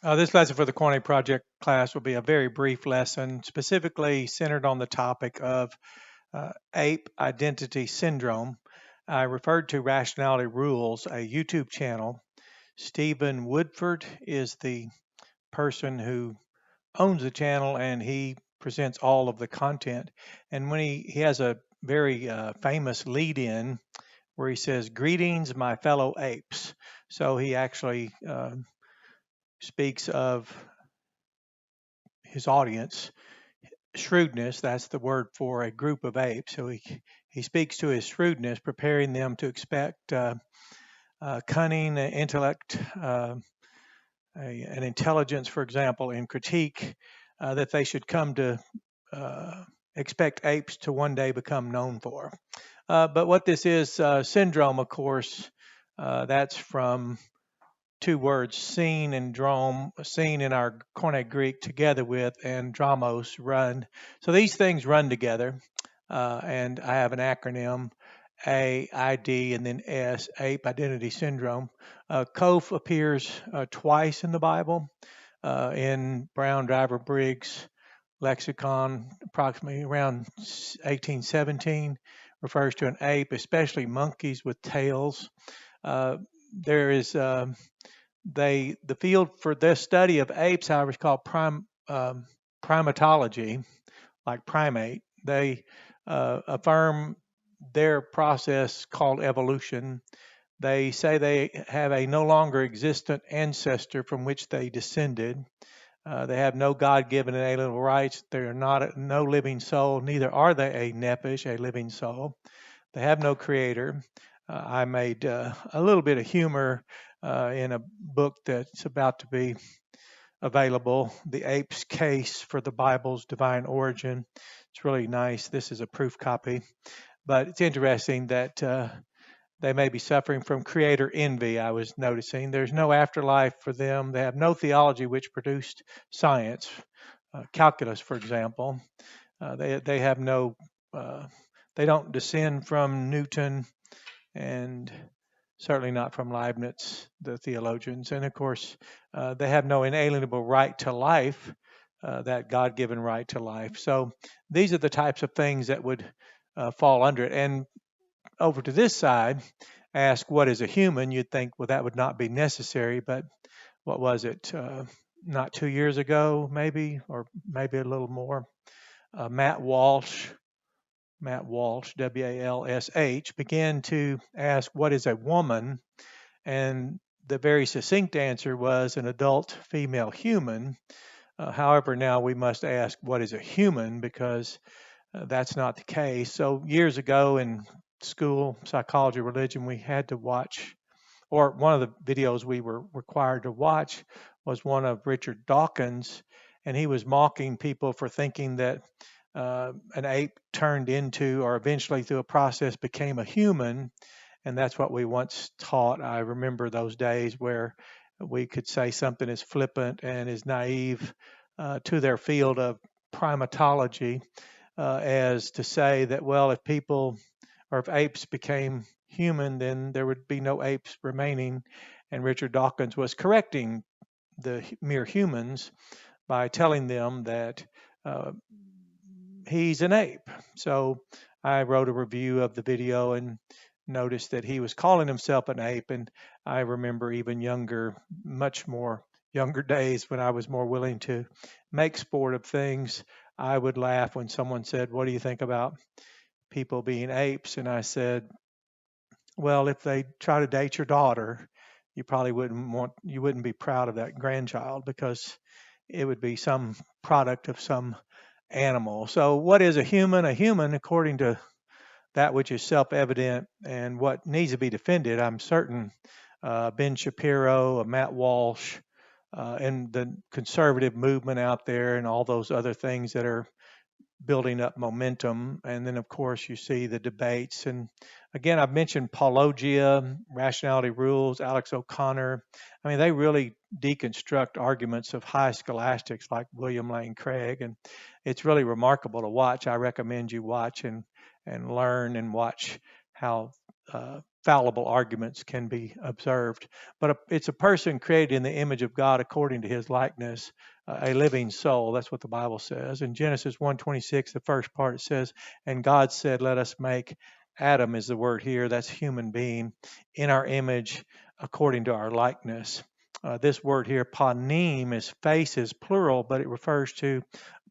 This lesson for the Koine Project class will be a very brief lesson, specifically centered on the topic of Ape Identity Syndrome. I referred to Rationality Rules, a YouTube channel. Stephen Woodford is the person who owns the channel, and he presents all of the content. And when he has a very famous lead in where he says, "Greetings, my fellow apes." So he actually speaks of his audience shrewdness. That's the word for a group of apes. So he speaks to his shrewdness, preparing them to expect cunning, intellect, an intelligence, for example, in critique, that they should come to expect apes to one day become known for. But what this is, syndrome, of course, that's from two words, seen and drome, seen in our Koine Greek together with, and dramos, run. So these things run together, and I have an acronym, A.I.D. and then S, Ape Identity Syndrome. COAF appears twice in the Bible, in Brown Driver Briggs lexicon, approximately around 1817, refers to an ape, especially monkeys with tails. There is the field for this study of apes, however, is called primatology, like primate. They affirm their process called evolution. They say they have a no longer existent ancestor from which they descended. They have no God-given inalienable rights. They are not no living soul. Neither are they a nephesh, a living soul. They have no creator. I made a little bit of humor in a book that's about to be available, The Ape's Case for the Bible's Divine Origin. It's really nice. This is a proof copy, but it's interesting that they may be suffering from creator envy. I was noticing there's no afterlife for them. They have no theology which produced science, calculus, for example. They have no, they don't descend from Newton, and certainly not from Leibniz, the theologians. And of course, they have no inalienable right to life, that God given right to life. So these are the types of things that would fall under it. And over to this side, ask what is a human, you'd think, well, that would not be necessary. But what was it? Not 2 years ago, maybe, or maybe a little more. Matt Walsh, Walsh, began to ask, what is a woman? And the very succinct answer was an adult female human. However, now we must ask, what is a human? Because that's not the case. So years ago in school, psychology, religion, we had to watch, or one of the videos we were required to watch was one of Richard Dawkins, and he was mocking people for thinking that an ape turned into, or eventually through a process became a human, and that's what we once taught. I remember those days where we could say something as flippant and as naive to their field of primatology as to say that, well, if people or if apes became human, then there would be no apes remaining. And Richard Dawkins was correcting the mere humans by telling them that uh, he's an ape. So I wrote a review of the video and noticed that he was calling himself an ape. And I remember even younger, much more younger days when I was more willing to make sport of things. I would laugh when someone said, "What do you think about people being apes?" And I said, "Well, if they try to date your daughter, you wouldn't be proud of that grandchild because it would be some product of some animal." So, what is a human? A human, according to that which is self-evident and what needs to be defended, I'm certain Ben Shapiro, Matt Walsh, and the conservative movement out there, and all those other things that are building up momentum. And then, of course, you see the debates. And again, I've mentioned Paulogia, Rationality Rules, Alex O'Connor. I mean, they really deconstruct arguments of high scholastics like William Lane Craig. And it's really remarkable to watch. I recommend you watch and learn and watch how fallible arguments can be observed. But it's a person created in the image of God according to his likeness, a living soul. That's what the Bible says. In Genesis 1:26, the first part, it says, and God said, let us make Adam is the word here, that's human being, in our image according to our likeness. This word here, panim, is faces, plural, but it refers to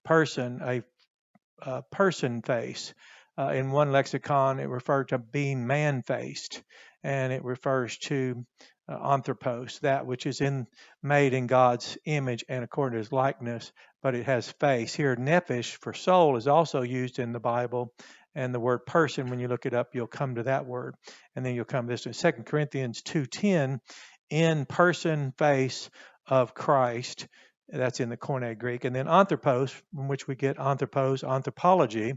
person, a person face. In one lexicon, it referred to being man-faced, and it refers to anthropos, that which is made in God's image and according to his likeness, but it has face. Here, nephesh for soul is also used in the Bible, and the word person, when you look it up, you'll come to that word, and then you'll come to this. In 2 Corinthians 2:10, in person, face of Christ. That's in the Koine Greek. And then anthropos, from which we get anthropos, anthropology.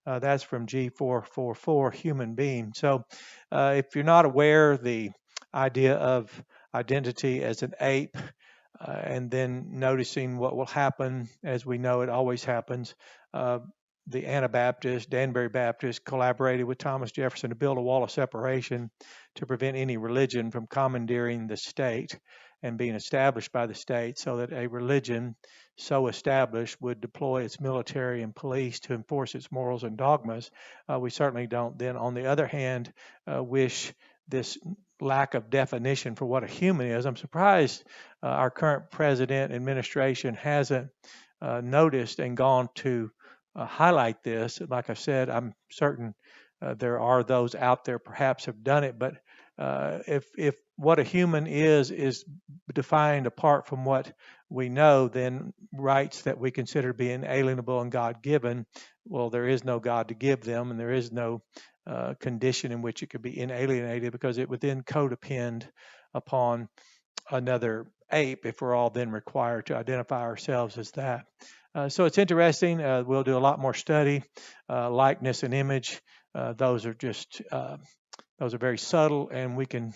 That's from G444, human being. So if you're not aware, the idea of identity as an ape, and then noticing what will happen, as we know it always happens, the Anabaptists, Danbury Baptist, collaborated with Thomas Jefferson to build a wall of separation to prevent any religion from commandeering the state and being established by the state, so that a religion so established would deploy its military and police to enforce its morals and dogmas. We certainly don't then, on the other hand, wish this lack of definition for what a human is. I'm surprised our current president administration hasn't noticed and gone to highlight this. Like I said, I'm certain there are those out there perhaps have done it, but if what a human is defined apart from what we know, then rights that we consider to be inalienable and God-given, well, there is no God to give them, and there is no condition in which it could be inalienated, because it would then codepend upon another ape if we're all then required to identify ourselves as that. So it's interesting. We'll do a lot more study. Likeness and image, those are very subtle, and we can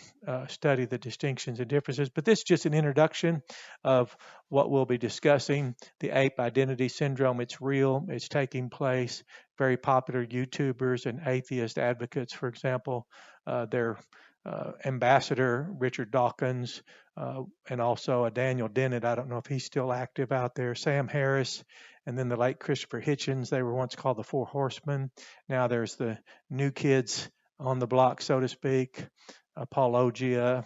study the distinctions and differences. But this is just an introduction of what we'll be discussing. The Ape Identity Syndrome, it's real, it's taking place. Very popular YouTubers and atheist advocates, for example, their ambassador, Richard Dawkins, and also a Daniel Dennett. I don't know if he's still active out there. Sam Harris, and then the late Christopher Hitchens. They were once called the Four Horsemen. Now there's the new kids on the block, so to speak. Paul Ogia,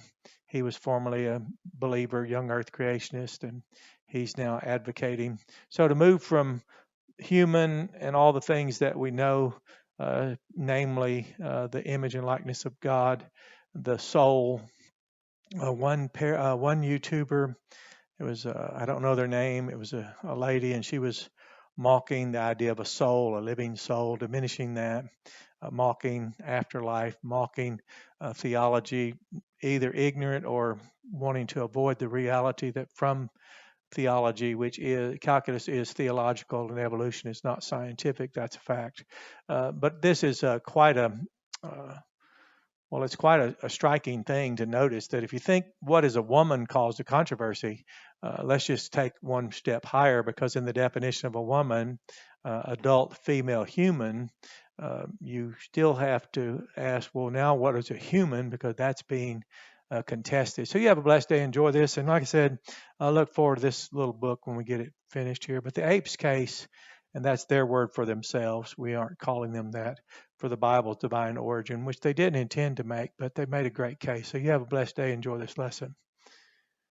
he was formerly a believer, young earth creationist, and he's now advocating. So to move from human and all the things that we know, namely the image and likeness of God, the soul. One YouTuber, it was I don't know their name. It was a lady, and she was mocking the idea of a soul, a living soul, diminishing that, mocking afterlife, mocking theology, either ignorant or wanting to avoid the reality that from theology, which is calculus, is theological and evolution is not scientific. That's a fact. But this is quite a it's quite a striking thing to notice that if you think what is a woman caused a controversy, let's just take one step higher, because in the definition of a woman, adult female human, you still have to ask, well, now what is a human? Because that's being contested. So you have a blessed day. Enjoy this. And like I said, I look forward to this little book when we get it finished here. But the apes case, and that's their word for themselves. We aren't calling them that, for the Bible's divine origin, which they didn't intend to make, but they made a great case. So you have a blessed day. Enjoy this lesson.